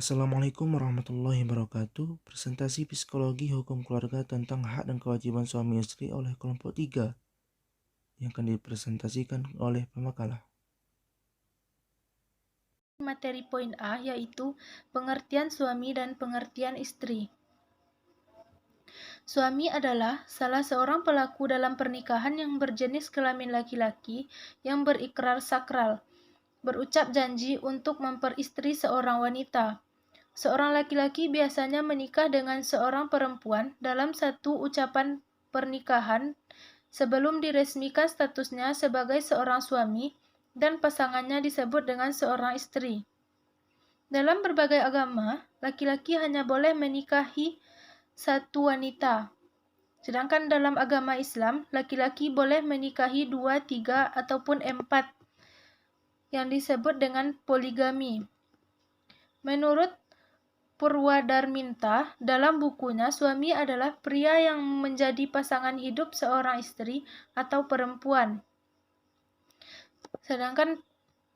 Assalamualaikum warahmatullahi wabarakatuh. Presentasi Psikologi Hukum Keluarga tentang hak dan kewajiban suami istri oleh kelompok 3 yang akan dipresentasikan oleh pemakalah. Materi poin A yaitu pengertian suami dan pengertian istri. Suami adalah salah seorang pelaku dalam pernikahan yang berjenis kelamin laki-laki yang berikrar sakral, berucap janji untuk memperistri seorang wanita. Seorang laki-laki biasanya menikah dengan seorang perempuan dalam satu ucapan pernikahan sebelum diresmikan statusnya sebagai seorang suami dan pasangannya disebut dengan seorang istri. Dalam berbagai agama, laki-laki hanya boleh menikahi satu wanita. Sedangkan dalam agama Islam, laki-laki boleh menikahi 2, 3, ataupun 4 yang disebut dengan poligami. Menurut Purwadarminta, dalam bukunya, suami adalah pria yang menjadi pasangan hidup seorang istri atau perempuan. Sedangkan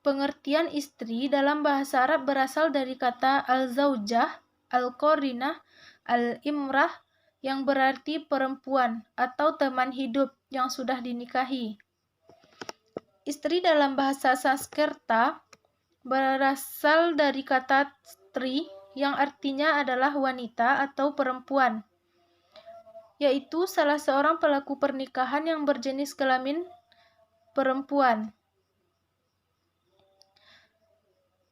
pengertian istri dalam bahasa Arab berasal dari kata al-zaujah, al-qarinah, al-imrah yang berarti perempuan atau teman hidup yang sudah dinikahi. Istri dalam bahasa Sanskerta berasal dari kata stri yang artinya adalah wanita atau perempuan, yaitu salah seorang pelaku pernikahan yang berjenis kelamin perempuan.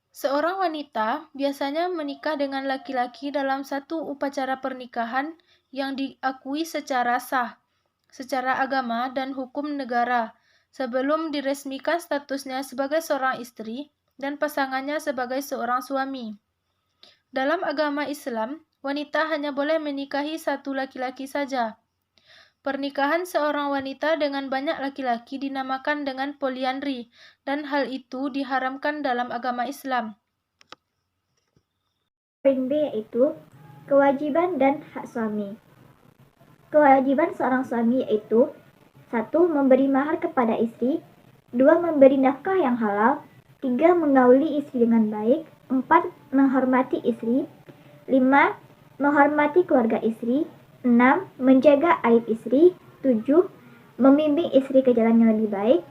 Seorang wanita biasanya menikah dengan laki-laki dalam satu upacara pernikahan yang diakui secara sah, secara agama dan hukum negara, sebelum diresmikan statusnya sebagai seorang istri dan pasangannya sebagai seorang suami. Dalam agama Islam, wanita hanya boleh menikahi satu laki-laki saja. Pernikahan seorang wanita dengan banyak laki-laki dinamakan dengan poliandri, dan hal itu diharamkan dalam agama Islam. Poin B yaitu kewajiban dan hak suami. Kewajiban seorang suami yaitu 1. Memberi mahar kepada istri, 2. Memberi nafkah yang halal, 3. Menggauli istri dengan baik, 4. Menghormati istri, 5. Menghormati keluarga istri, 6. Menjaga aib istri, 7. Membimbing istri ke jalan yang lebih baik,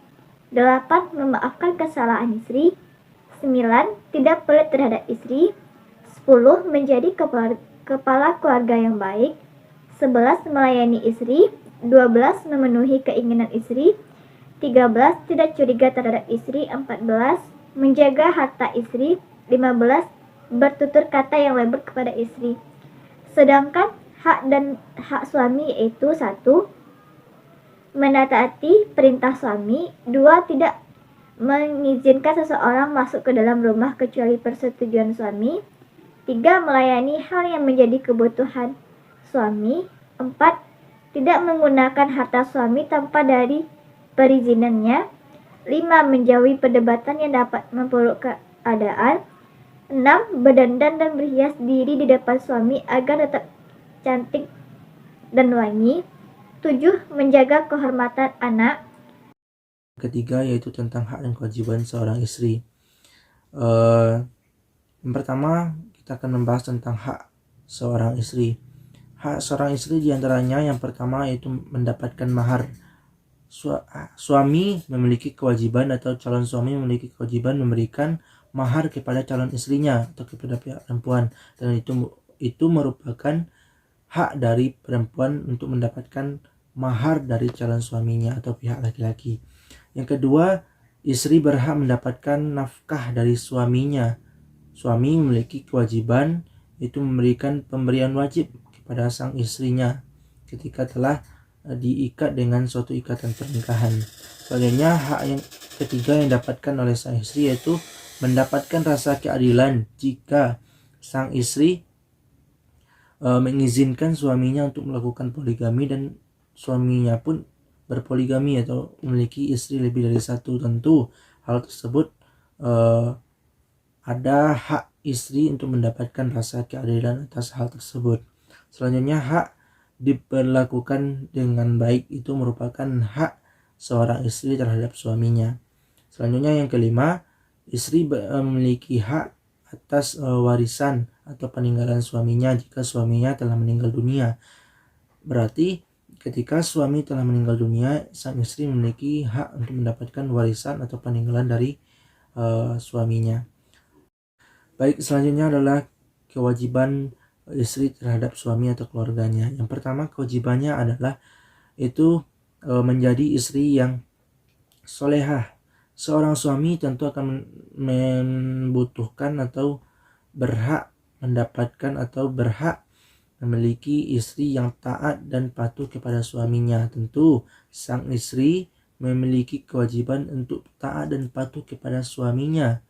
8. Memaafkan kesalahan istri, 9. Tidak pelit terhadap istri, 10. Menjadi kepala keluarga yang baik, 11. Melayani istri, 12. Memenuhi keinginan istri, 13. Tidak curiga terhadap istri, 14. Menjaga harta istri, 15. Bertutur kata yang lembut kepada istri. Sedangkan hak suami yaitu 1. Menaati perintah suami, 2. Tidak mengizinkan seseorang masuk ke dalam rumah kecuali persetujuan suami, 3. Melayani hal yang menjadi kebutuhan suami, 4. Tidak menggunakan harta suami tanpa dari perizinannya, 5. Menjauhi perdebatan yang dapat memperburuk keadaan, 6. Berdandan dan berhias diri di depan suami agar tetap cantik dan wangi, 7. Menjaga kehormatan anak. Ketiga yaitu tentang hak dan kewajiban seorang istri. Yang pertama kita akan membahas tentang hak seorang istri. Hak seorang istri diantaranya yang pertama yaitu mendapatkan mahar. Suami memiliki kewajiban atau calon suami memiliki kewajiban memberikan mahar kepada calon istrinya atau kepada pihak perempuan, dan itu merupakan hak dari perempuan untuk mendapatkan mahar dari calon suaminya atau pihak laki-laki. Yang kedua, istri berhak mendapatkan nafkah dari suaminya. Suami memiliki kewajiban itu memberikan pemberian wajib kepada sang istrinya ketika telah diikat dengan suatu ikatan pernikahan. Selanjutnya, hak yang ketiga yang didapatkan oleh sang istri yaitu mendapatkan rasa keadilan jika sang istri mengizinkan suaminya untuk melakukan poligami dan suaminya pun berpoligami atau memiliki istri lebih dari satu. Tentu hal tersebut ada hak istri untuk mendapatkan rasa keadilan atas hal tersebut. Selanjutnya, hak diperlakukan dengan baik itu merupakan hak seorang istri terhadap suaminya. Selanjutnya yang kelima, istri memiliki hak atas warisan atau peninggalan suaminya jika suaminya telah meninggal dunia. Berarti ketika suami telah meninggal dunia, sang istri memiliki hak untuk mendapatkan warisan atau peninggalan dari suaminya. Baik, selanjutnya adalah kewajiban istri terhadap suami atau keluarganya. Yang pertama, kewajibannya adalah itu menjadi istri yang solehah. Seorang suami tentu akan membutuhkan atau berhak mendapatkan atau berhak memiliki istri yang taat dan patuh kepada suaminya. Tentu sang istri memiliki kewajiban untuk taat dan patuh kepada suaminya.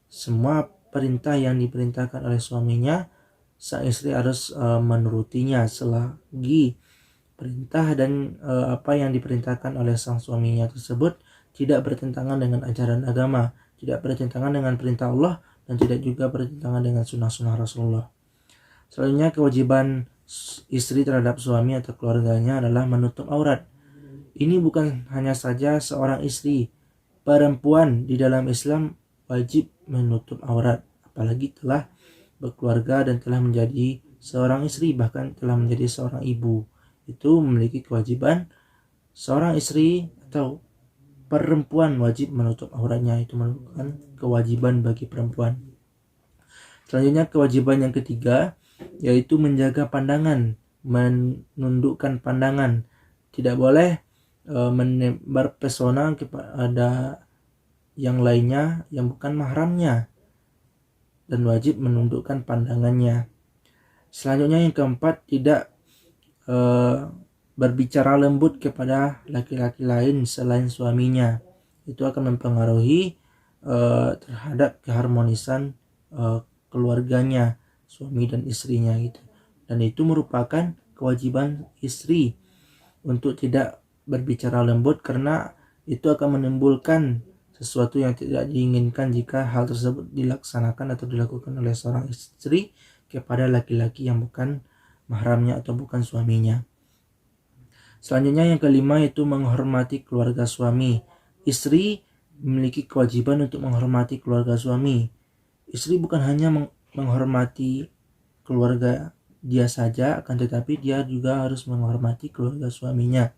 Semua perintah yang diperintahkan oleh suaminya, sang istri harus menurutinya selagi perintah dan apa yang diperintahkan oleh sang suaminya tersebut tidak bertentangan dengan ajaran agama, tidak bertentangan dengan perintah Allah, dan tidak juga bertentangan dengan sunnah-sunnah Rasulullah. Selanjutnya, kewajiban istri terhadap suami atau keluarganya adalah menutup aurat. Ini bukan hanya saja seorang istri, perempuan di dalam Islam wajib menutup aurat, apalagi telah berkeluarga dan telah menjadi seorang istri, bahkan telah menjadi seorang ibu. Itu memiliki kewajiban. Seorang istri atau perempuan wajib menutup auratnya, itu merupakan kewajiban bagi perempuan. Selanjutnya, kewajiban yang ketiga yaitu menjaga pandangan, menundukkan pandangan. Tidak boleh berpesona kepada yang lainnya yang bukan mahramnya, dan wajib menundukkan pandangannya. Selanjutnya, yang keempat, tidak berbicara lembut kepada laki-laki lain selain suaminya. Itu akan mempengaruhi terhadap keharmonisan keluarganya, suami dan istrinya gitu. Dan itu merupakan kewajiban istri untuk tidak berbicara lembut, karena itu akan menimbulkan sesuatu yang tidak diinginkan jika hal tersebut dilaksanakan atau dilakukan oleh seorang istri kepada laki-laki yang bukan mahramnya atau bukan suaminya. Selanjutnya, yang kelima yaitu menghormati keluarga suami. Istri memiliki kewajiban untuk menghormati keluarga suami. Istri bukan hanya menghormati keluarga dia saja, akan tetapi dia juga harus menghormati keluarga suaminya.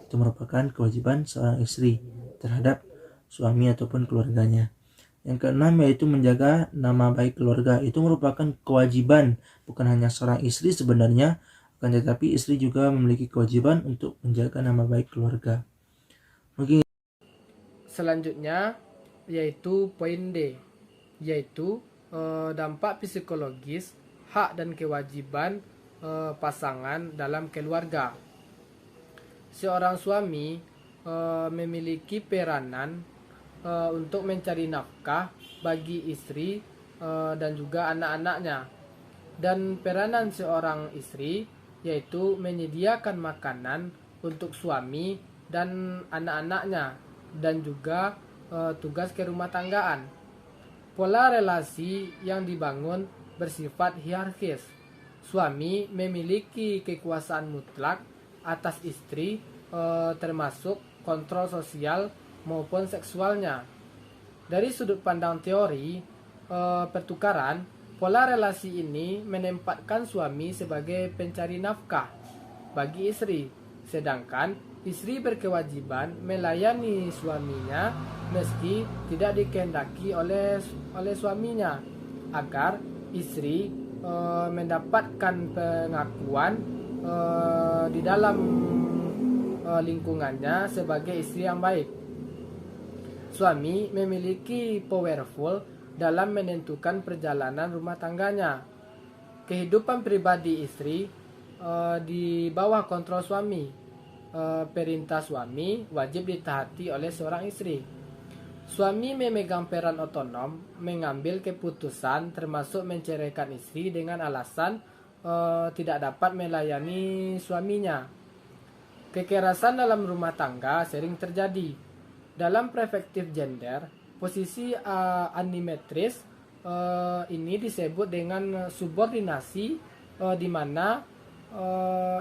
Itu merupakan kewajiban seorang istri terhadap suami ataupun keluarganya. Yang keenam yaitu menjaga nama baik keluarga. Itu merupakan kewajiban bukan hanya seorang istri sebenarnya, akan tetapi istri juga memiliki kewajiban untuk menjaga nama baik keluarga. Mungkin selanjutnya yaitu poin D, yaitu dampak psikologis, hak dan kewajiban pasangan dalam keluarga. Seorang suami memiliki peranan untuk mencari nafkah bagi istri dan juga anak-anaknya. Dan peranan seorang istri yaitu menyediakan makanan untuk suami dan anak-anaknya, dan juga tugas kerumah tanggaan. Pola relasi yang dibangun bersifat hierarkis. Suami memiliki kekuasaan mutlak atas istri, termasuk kontrol sosial maupun seksualnya. Dari sudut pandang teori pertukaran, pola relasi ini menempatkan suami sebagai pencari nafkah bagi istri, sedangkan istri berkewajiban melayani suaminya meski tidak dikehendaki oleh suaminya, agar istri mendapatkan pengakuan di dalam lingkungannya sebagai istri yang baik. Suami memiliki powerful dalam menentukan perjalanan rumah tangganya. Kehidupan pribadi istri di bawah kontrol suami. Perintah suami wajib ditaati oleh seorang istri. Suami memegang peran otonom mengambil keputusan, termasuk menceraikan istri dengan alasan tidak dapat melayani suaminya. Kekerasan dalam rumah tangga sering terjadi. Dalam perspektif gender, posisi animatris ini disebut dengan subordinasi, di mana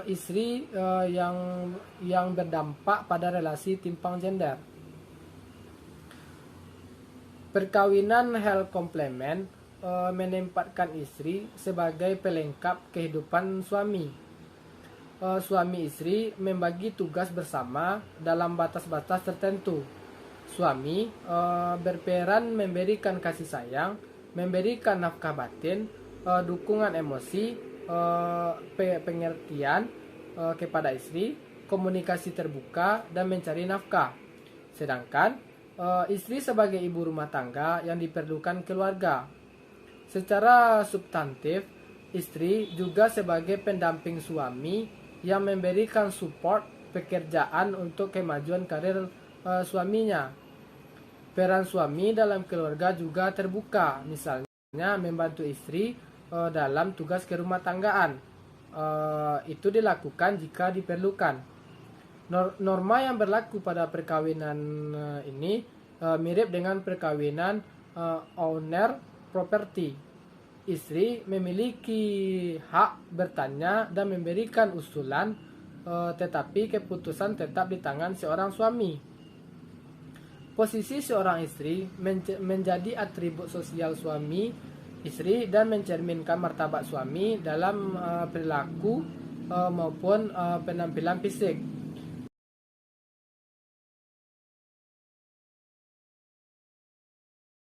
istri yang berdampak pada relasi timpang gender. Perkawinan hal komplement menempatkan istri sebagai pelengkap kehidupan suami. Suami istri membagi tugas bersama dalam batas-batas tertentu. Suami berperan memberikan kasih sayang, memberikan nafkah batin, dukungan emosi, pengertian kepada istri, komunikasi terbuka, dan mencari nafkah. Sedangkan istri sebagai ibu rumah tangga yang diperlukan keluarga. Secara substantif, istri juga sebagai pendamping suami yang memberikan support pekerjaan untuk kemajuan karir suaminya. Peran suami dalam keluarga juga terbuka, misalnya membantu istri dalam tugas kerumah tanggaan. Itu dilakukan jika diperlukan. Norma yang berlaku pada perkawinan ini mirip dengan perkawinan owner property. Istri memiliki hak bertanya dan memberikan usulan, tetapi keputusan tetap di tangan seorang suami. Posisi seorang istri menjadi atribut sosial suami istri dan mencerminkan martabat suami dalam perilaku maupun penampilan fisik.